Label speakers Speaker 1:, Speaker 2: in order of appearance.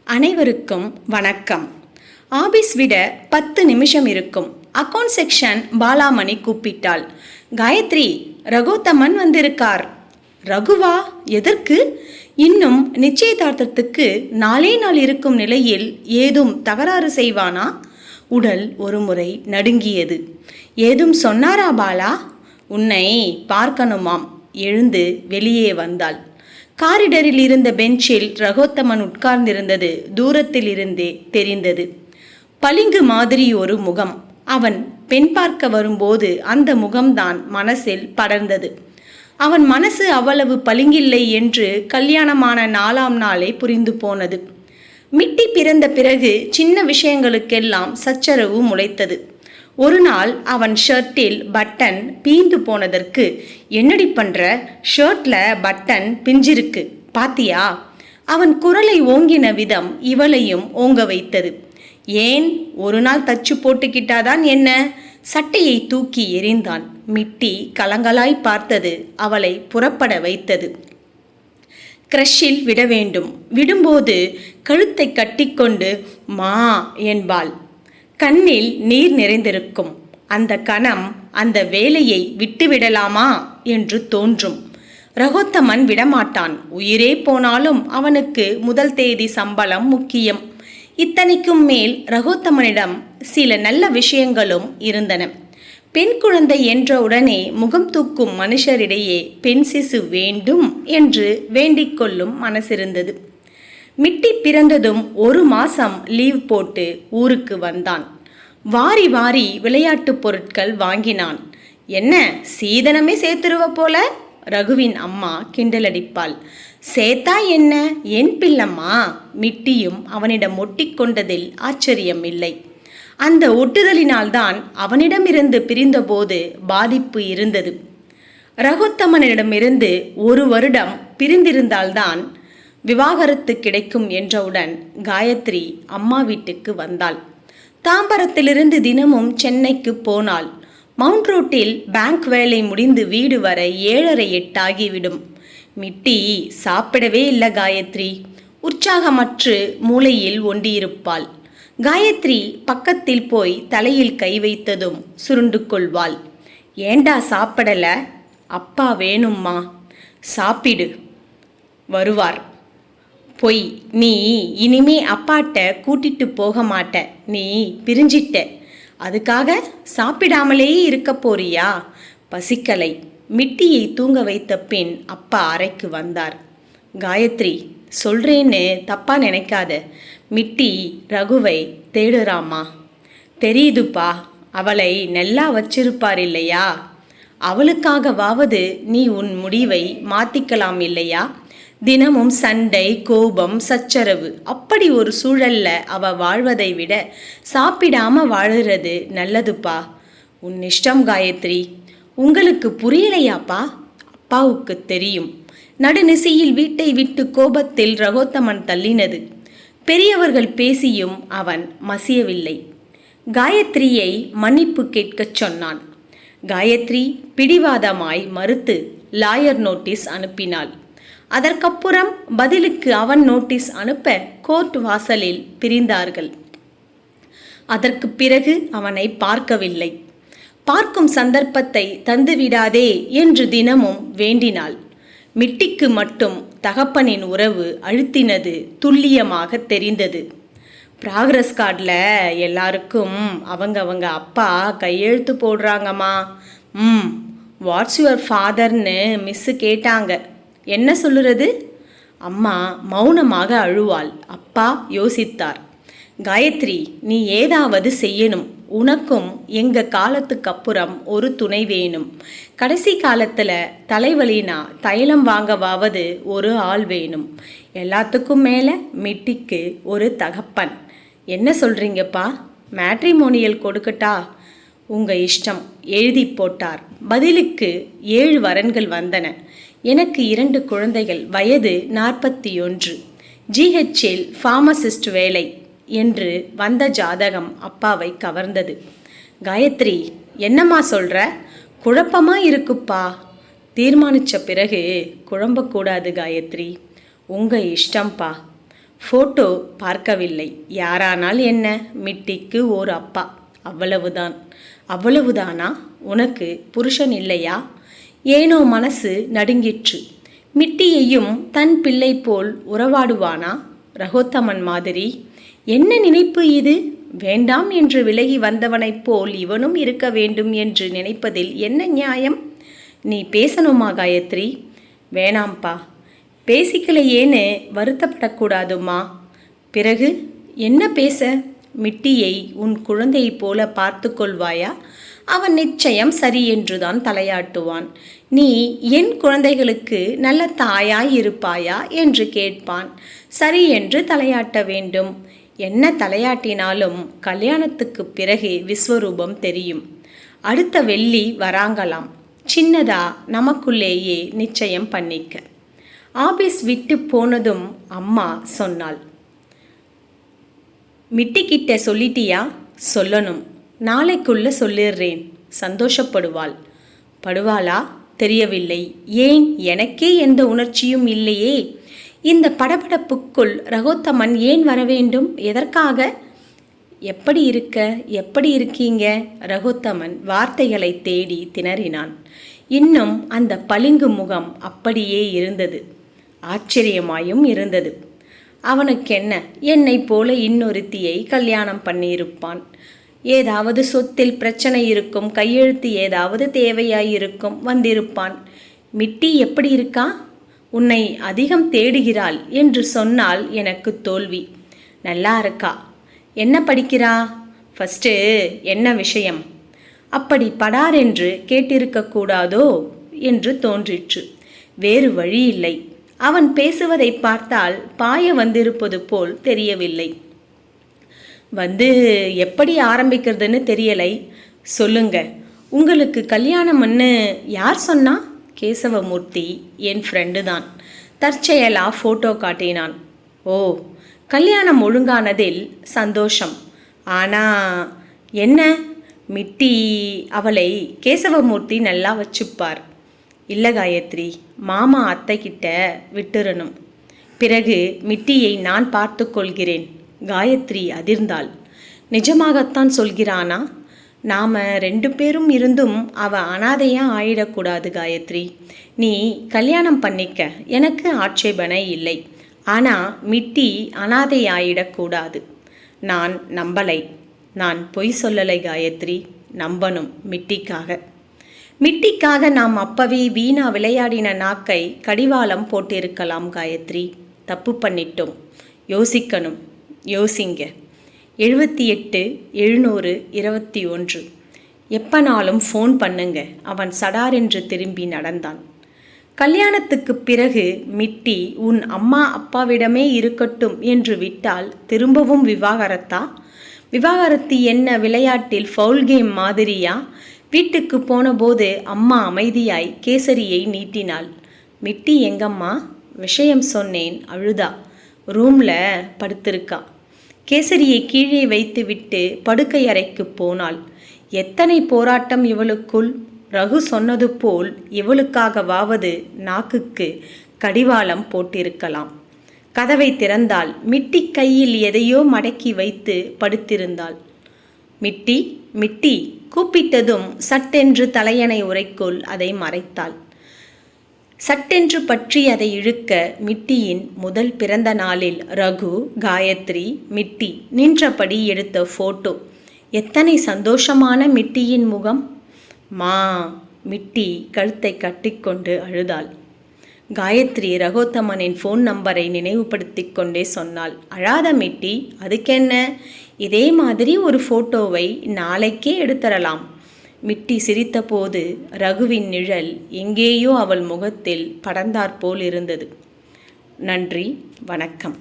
Speaker 1: அனைவருக்கும் வணக்கம். ஆபீஸ் விட 10 நிமிஷம் இருக்கும். அக்கவுண்ட் செக்ஷன் பாலாமணி கூப்பிட்டாள். காயத்ரி, ரகோத்தமன் வந்திருக்கார். ரகுவா? எதற்கு? இன்னும் நிச்சயதார்த்தத்துக்கு 4 நாள் இருக்கும் நிலையில் ஏதும் தகராறு செய்வானா? உடல் ஒரு முறை நடுங்கியது. ஏதும் சொன்னாரா பாலா? உன்னை பார்க்கணுமாம். எழுந்து வெளியே வந்தாள். காரிடரில் இருந்த பெஞ்சில் ரகோத்தமன் உட்கார்ந்திருந்தது தூரத்தில் இருந்தே தெரிந்தது. பளிங்கு மாதிரி ஒரு முகம். அவன் பெண் பார்க்க வரும்போது அந்த முகம்தான் மனசில் படர்ந்தது. அவன் மனசு அவ்வளவு பளிங்கில்லை என்று கல்யாணமான 4ஆம் நாளே புரிந்து போனது. மிட்டி பிறந்த பிறகு சின்ன விஷயங்களுக்கெல்லாம் சச்சரவு முளைத்தது. ஒரு நாள் அவன் ஷர்ட்டில் பட்டன் பீந்து போனதற்கு, என்னடி பண்ற, ஷர்ட்ல பட்டன் பிஞ்சிருக்கு பாத்தியா? அவன் குரலை ஓங்கின விதம் இவளையும் ஓங்க வைத்தது. ஏன், ஒரு நாள் தச்சு போட்டுக்கிட்டாதான் என்ன? சட்டையை தூக்கி எறிந்தான். மிட்டி கலங்கலாய் பார்த்தது அவளை புறப்பட வைத்தது. கிரஷில் விட வேண்டும். விடும்போது கழுத்தை கட்டிக்கொண்டு மா என்பாள். கண்ணில் நீர் நிறைந்திருக்கும். அந்த கணம் அந்த வேலையை விட்டுவிடலாமா என்று தோன்றும். ரகோத்தமன் விடமாட்டான். உயிரே போனாலும் அவனுக்கு முதல் தேதி சம்பளம் முக்கியம். இத்தனைக்கும் மேல் ரகோத்தமனிடம் சில நல்ல விஷயங்களும் இருந்தன. பெண் குழந்தை என்ற உடனே முகம் தூக்கும் மனுஷரிடையே பெண் சிசு வேண்டும் என்று வேண்டிக் கொள்ளும் மனசிருந்தது. மிட்டி பிறந்ததும் 1 மாசம் லீவ் போட்டு ஊருக்கு வந்தான். வாரி வாரி விளையாட்டு பொருட்கள் வாங்கினான். என்ன, சீதனமே சேர்த்துருவ போல? ரகுவின் அம்மா கிண்டலடிப்பாள். சேத்தா என்ன, என் பிள்ளம்மா. மிட்டியும் அவனிடம் ஒட்டிக்கொண்டதில் ஆச்சரியம் இல்லை. அந்த ஒட்டுதலினால்தான் அவனிடமிருந்து பிரிந்தபோது பாதிப்பு இருந்தது. ரகோத்தமனிடமிருந்து 1 வருடம் பிரிந்திருந்தால்தான் விவாகரத்து கிடைக்கும் என்றவுடன் காயத்ரி அம்மா வீட்டுக்கு வந்தாள். தாம்பரத்திலிருந்து தினமும் சென்னைக்கு போனாள். மவுண்ட் ரோட்டில் பேங்க் வேலை முடிந்து வீடு வர 7:30 8 ஆகிவிடும். மிட்டி சாப்பிடவே இல்லை காயத்ரி. உற்சாகமற்று மூலையில் ஒண்டியிருப்பாள். காயத்ரி பக்கத்தில் போய் தலையில் கை வைத்ததும் சுருண்டு கொள்வாள். ஏண்டா சாப்பிடல? அப்பா வேணும்மா. சாப்பிடு, வருவார். பொய். நீ இனிமே அப்பாட்ட கூட்டிட்டு போக மாட்ட. நீ பிரிஞ்சிட்ட. அதுக்காக சாப்பிடாமலேயே இருக்க போறியா? பசிக்கலை. மிட்டியை தூங்க வைத்த பின் அப்பா அறைக்கு வந்தார். காயத்ரி, சொல்றேன்னு தப்பா நினைக்காத. மிட்டி ரகுவை தேடுறாமா. தெரியுதுப்பா. அவளை நல்லா வச்சிருப்பார் இல்லையா? அவளுக்காகவாவது நீ உன் முடிவை மாத்திக்கலாம் இல்லையா? தினமும் சண்டை, கோபம், சச்சரவு. அப்படி ஒரு சூழல்ல அவ வாழ்வதை விட சாப்பிடாம வாழுறது நல்லதுப்பா. உன் இஷ்டம் காயத்ரி. உங்களுக்கு புரியலையாப்பா? அப்பாவுக்கு தெரியும். நடுநிசையில் வீட்டை விட்டு கோபத்தில் ரகோத்தமன் தள்ளினது. பெரியவர்கள் பேசியும் அவன் மசியவில்லை. காயத்ரியை மன்னிப்பு கேட்கச் சொன்னான். காயத்ரி பிடிவாதமாய் மறுத்து லாயர் நோட்டீஸ் அனுப்பினாள். அதற்கப்புறம் பதிலுக்கு அவன் நோட்டீஸ் அனுப்ப கோர்ட் வாசலில் பிரிந்தார்கள். அதற்கு பிறகு அவனை பார்க்கவில்லை. பார்க்கும் சந்தர்ப்பத்தை தந்துவிடாதே என்று தினமும் வேண்டினாள். மிட்டிக்கு மட்டும் தகப்பனின் உறவு அழுத்தினது துல்லியமாக தெரிந்தது. ப்ராக்ரஸ் கார்டில் எல்லாருக்கும் அவங்க அப்பா கையெழுத்து போடுறாங்கம்மா. வாட்ஸ் யுவர் ஃபாதர்னு மிஸ்ஸு கேட்டாங்க. என்ன சொல்லுறது? அம்மா மௌனமாக அழுவாள். அப்பா யோசித்தார். காயத்ரி, நீ ஏதாவது செய்யணும். உனக்கும் எங்க காலத்துக்கு அப்புறம் ஒரு துணை வேணும். கடைசி காலத்துல தலைவலினா தைலம் வாங்கவாவது ஒரு ஆள் வேணும். எல்லாத்துக்கும் மேல மிட்டிக்கு ஒரு தகப்பன். என்ன சொல்றீங்கப்பா? மேட்ரிமோனியல் கொடுக்கட்டா? உங்க இஷ்டம். எழுதி போட்டார். பதிலுக்கு 7 வரன்கள் வந்தன. எனக்கு 2 குழந்தைகள். வயது 41. GHல் ஃபார்மசிஸ்ட் வேலை என்று வந்த ஜாதகம் அப்பாவை கவர்ந்தது. காயத்ரி, என்னம்மா சொல்ற? குழப்பமா இருக்குப்பா. தீர்மானிச்ச பிறகு குழம்பக்கூடாது காயத்ரி. உங்க இஷ்டம்பா. ஃபோட்டோ பார்க்கவில்லை. யாரானால் என்ன, மிட்டிக்கு ஓர் அப்பா, அவ்வளவுதான். அவ்வளவுதானா? உனக்கு புருஷன் இல்லையா? ஏனோ மனசு நடுங்கிற்று. மிட்டியையும் தன் பிள்ளை போல் உறவாடுவானா ரகோத்தமன் மாதிரி? என்ன நினைப்பு இது? வேண்டாம் என்று விலகி வந்தவனைப் போல் இவனும் இருக்க வேண்டும் என்று நினைப்பதில் என்ன நியாயம்? நீ பேசணுமா காயத்ரி? வேணாம்ப்பா. பேசிக்கலையேன்னு வருத்தப்படக்கூடாதுமா. பிறகு என்ன பேச? மிட்டியை உன் குழந்தையைப் போல பார்த்து கொள்வாயா? அவன் நிச்சயம் சரி என்றுதான் தலையாட்டுவான். நீ என் குழந்தைகளுக்கு நல்ல தாயாய் இருப்பாயா என்று கேட்பான். சரி என்று தலையாட்ட வேண்டும். என்ன தலையாட்டினாலும் கல்யாணத்துக்கு பிறகு விஸ்வரூபம் தெரியும். அடுத்த வெள்ளி வராங்களாம். சின்னதா நமக்குள்ளேயே நிச்சயம் பண்ணிக்க. ஆபீஸ் விட்டு போனதும் அம்மா சொன்னாள், மிட்டிக்கிட்ட சொல்லிட்டியா? சொல்லணும். நாளைக்குள்ள சொல்லிடுறேன். சந்தோஷப்படுவாள். படுவாளா? தெரியவில்லை. ஏன்? எனக்கே எந்த உணர்ச்சியும் இல்லையே. இந்த படபடப்புக்குள் ரகோத்தமன் ஏன் வர வேண்டும்? எதற்காக? எப்படி இருக்க? எப்படி இருக்கீங்க? ரகோத்தமன் வார்த்தைகளை தேடி திணறினான். இன்னும் அந்த பளிங்கு முகம் அப்படியே இருந்தது. ஆச்சரியமாயும் இருந்தது. அவனுக்கென்ன, என்னை போல இன்னொருத்தியை கல்யாணம் பண்ணியிருப்பான். ஏதாவது சொத்தில் பிரச்சனை இருக்கும், கையெழுத்து ஏதாவது தேவையாயிருக்கும், வந்திருப்பான். மிட்டி எப்படி இருக்கா? உன்னை அதிகம் தேடுகிறாள் என்று சொன்னால் எனக்கு தோல்வி. நல்லா இருக்கா. என்ன படிக்கிறா? ஃபஸ்ட்டு என்ன விஷயம்? அப்படி படாரென்று கேட்டிருக்கக்கூடாதோ என்று தோன்றிற்று. வேறு வழி இல்லை. அவன் பேசுவதை பார்த்தால் பாய வந்திருப்பது போல் தெரியவில்லை. வந்து எப்படி ஆரம்பிக்கிறதுன்னு தெரியலை. சொல்லுங்க, உங்களுக்கு கல்யாணம்னு யார் சொன்னா? கேசவமூர்த்தி, என் ஃப்ரெண்டு தான். தற்செயலாக ஃபோட்டோ காட்டினான். ஓ, கல்யாணம் ஒழுங்கானதில் சந்தோஷம். ஆனால் என்ன? மிட்டி அவளை கேசவமூர்த்தி நல்லா வச்சுப்பார். இல்லை காயத்ரி, மாமா அத்தைக்கிட்ட விட்டுறணும். பிறகு மிட்டியை நான் பார்த்து கொள்கிறேன். காயத்ரி அதிர்ந்தாள். நிஜமாகத்தான் சொல்கிறானா? நாம் 2 பேரும் இருந்தும் அவள் அனாதையாக ஆயிடக்கூடாது காயத்ரி. நீ கல்யாணம் பண்ணிக்க, எனக்கு ஆட்சேபனை இல்லை. ஆனால் மிட்டி அனாதை ஆயிடக்கூடாது. நான் நம்பலை. நான் பொய் சொல்லலை காயத்ரி. நம்பணும். மிட்டிக்காக நாம் அப்பவே வீணா விளையாடின நாக்கை கடிவாளம் போட்டிருக்கலாம் காயத்ரி. தப்பு பண்ணிட்டோம். யோசிக்கணும். யோசிங்க. 78 700 21. எப்பனாலும் ஃபோன் பண்ணுங்க. அவன் சடாரென்று திரும்பி நடந்தான். கல்யாணத்துக்கு பிறகு மிட்டி உன் அம்மா அப்பாவிடமே இருக்கட்டும் என்று விட்டால் திரும்பவும் விவாகரத்தா? விவாகரத்து என்ன விளையாட்டில் ஃபவுல் கேம் மாதிரியா? வீட்டுக்கு போனபோது அம்மா அமைதியாய் கேசரியை நீட்டினாள். மிட்டி எங்கம்மா? விஷயம் சொன்னேன். அழுதா. ரூமில் படுத்திருக்கா. கேசரியை கீழே வைத்துவிட்டு படுக்கை அறைக்கு போனாள். எத்தனை போராட்டம் இவளுக்குள்! ரகு சொன்னது போல் இவளுக்காகவாவது நாக்குக்கு கடிவாளம் போட்டிருக்கலாம். கதவை திறந்தாள். மிட்டி கையில் எதையோ மடக்கி வைத்து படுத்திருந்தாள். மிட்டி, மிட்டி கூப்பிட்டதும் சட்டென்று தலையணை உரைக்குள் அதை மறைத்தாள். சட்டென்று பற்றி அதை இழுக்க மிட்டியின் முதல் பிறந்த நாளில் ரகு, காயத்ரி, மிட்டி நின்றபடி எடுத்த ஃபோட்டோ. எத்தனை சந்தோஷமான மிட்டியின் முகம்! மா! மிட்டி கழுத்தை கட்டிக்கொண்டு அழுதாள். காயத்ரி ரகோத்தமனின் ஃபோன் நம்பரை நினைவுபடுத்தி கொண்டே சொன்னாள். அழாத மிட்டி, அதுக்கென்ன? இதே மாதிரி ஒரு ஃபோட்டோவை நாளைக்கே எடுத்துடலாம். மிட்டி சிரித்தபோது ரகுவின் நிழல் எங்கேயோ அவள் முகத்தில் படர்ந்தாற்போல் இருந்தது. நன்றி, வணக்கம்.